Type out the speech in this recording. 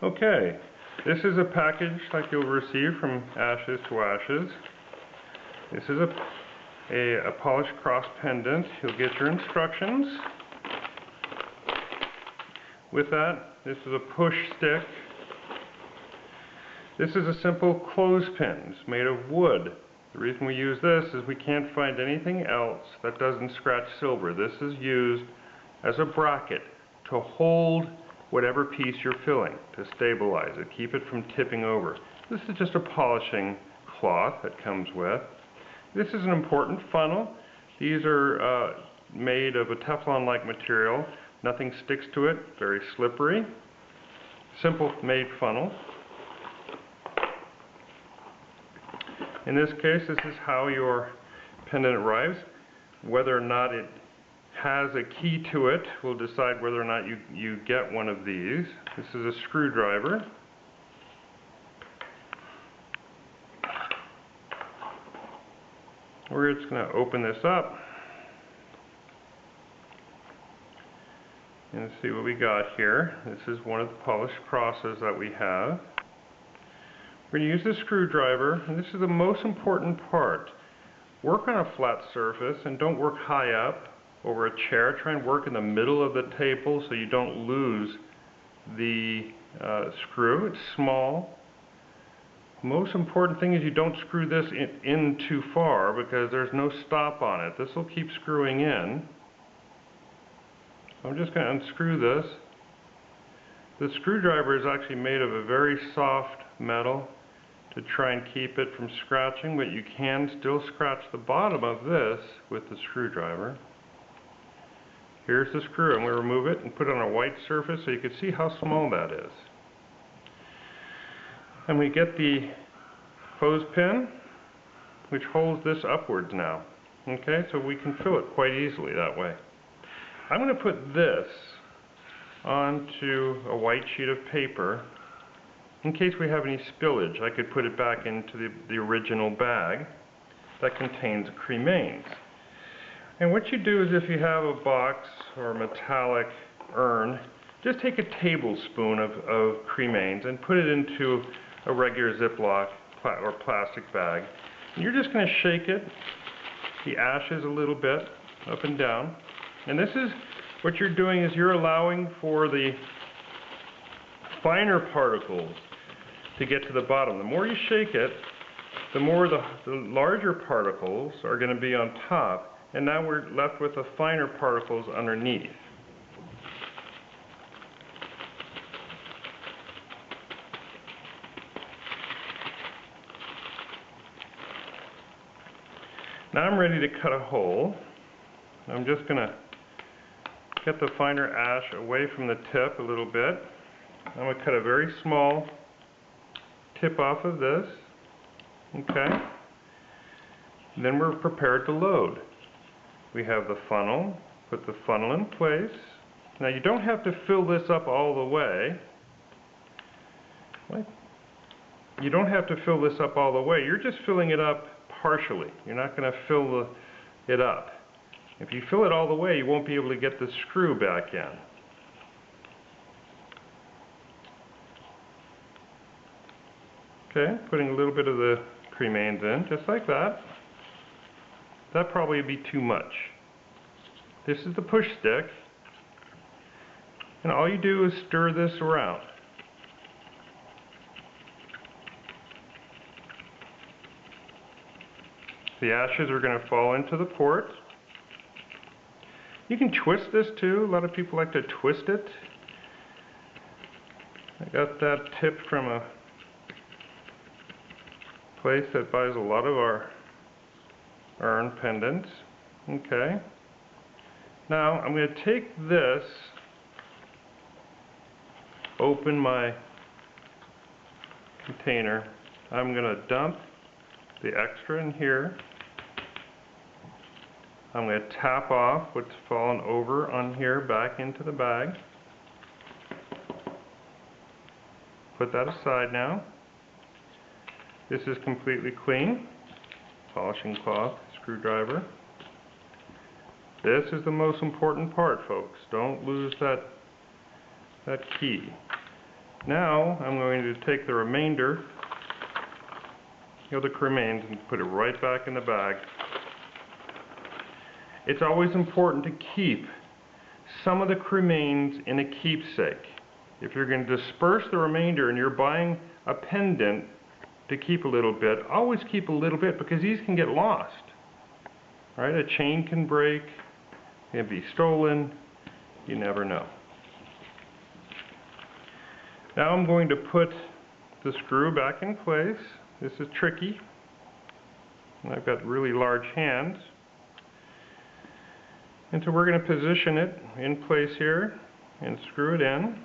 Okay, this is a package like you'll receive from Ashes to Ashes. This is a polished cross pendant. You'll get your instructions. With that, this is a push stick. This is a simple clothespin. It's made of wood. The reason we use this is we can't find anything else that doesn't scratch silver. This is used as a bracket to hold whatever piece you're filling, to stabilize it, keep it from tipping over. This is just a polishing cloth that comes with. This is an important funnel. These are made of a Teflon-like material. Nothing sticks to it, very slippery. Simple made funnel. In this case, this is how your pendant arrives. Whether or not it has a key to it will decide whether or not you get one of these. This is a screwdriver. We're just going to open this up and see what we got here. This is one of the polished crosses that we have. We're going to use the screwdriver, and this is the most important part. Work on a flat surface and don't work high up over a chair. Try and work in the middle of the table so you don't lose the screw. It's small. Most important thing is you don't screw this in too far because there's no stop on it. This will keep screwing in. So I'm just going to unscrew this. The screwdriver is actually made of a very soft metal to try and keep it from scratching, but you can still scratch the bottom of this with the screwdriver. Here's the screw. I'm going to remove it and put it on a white surface so you can see how small that is. And we get the clothespin, which holds this upwards now. Okay, so we can fill it quite easily that way. I'm going to put this onto a white sheet of paper. In case we have any spillage, I could put it back into the original bag that contains cremains. And what you do is if you have a box or a metallic urn, just take a tablespoon of cremains and put it into a regular Ziploc or plastic bag. And you're just going to shake it, the ashes a little bit, up and down. And this is what you're doing is you're allowing for the finer particles to get to the bottom. The more you shake it, the more the larger particles are going to be on top. And now we're left with the finer particles underneath. Now I'm ready to cut a hole. I'm just going to get the finer ash away from the tip a little bit. I'm going to cut a very small tip off of this. Okay. Then we're prepared to load. We have the funnel, put the funnel in place. Now you don't have to fill this up all the way. You don't have to fill this up all the way. You're just filling it up partially. You're not going to fill it up. If you fill it all the way, you won't be able to get the screw back in. Okay, putting a little bit of the cremains in, just like that. That probably would be too much. This is the push stick, and all you do is stir this around. The ashes are going to fall into the port. You can twist this too. A lot of people like to twist it. I got that tip from a place that buys a lot of our urn pendants. Okay. Now I'm going to take this, open my container. I'm going to dump the extra in here. I'm going to tap off what's fallen over on here back into the bag. Put that aside now. This is completely clean. Polishing cloth, screwdriver. This is the most important part, folks. Don't lose that key. Now I'm going to take the remainder of the cremains and put it right back in the bag. It's always important to keep some of the cremains in a keepsake. If you're going to disperse the remainder and you're buying a pendant to keep a little bit, always keep a little bit, because these can get lost. Right? A chain can break, can be stolen, you never know. Now I'm going to put the screw back in place. This is tricky, and I've got really large hands. And so we're going to position it in place here and screw it in.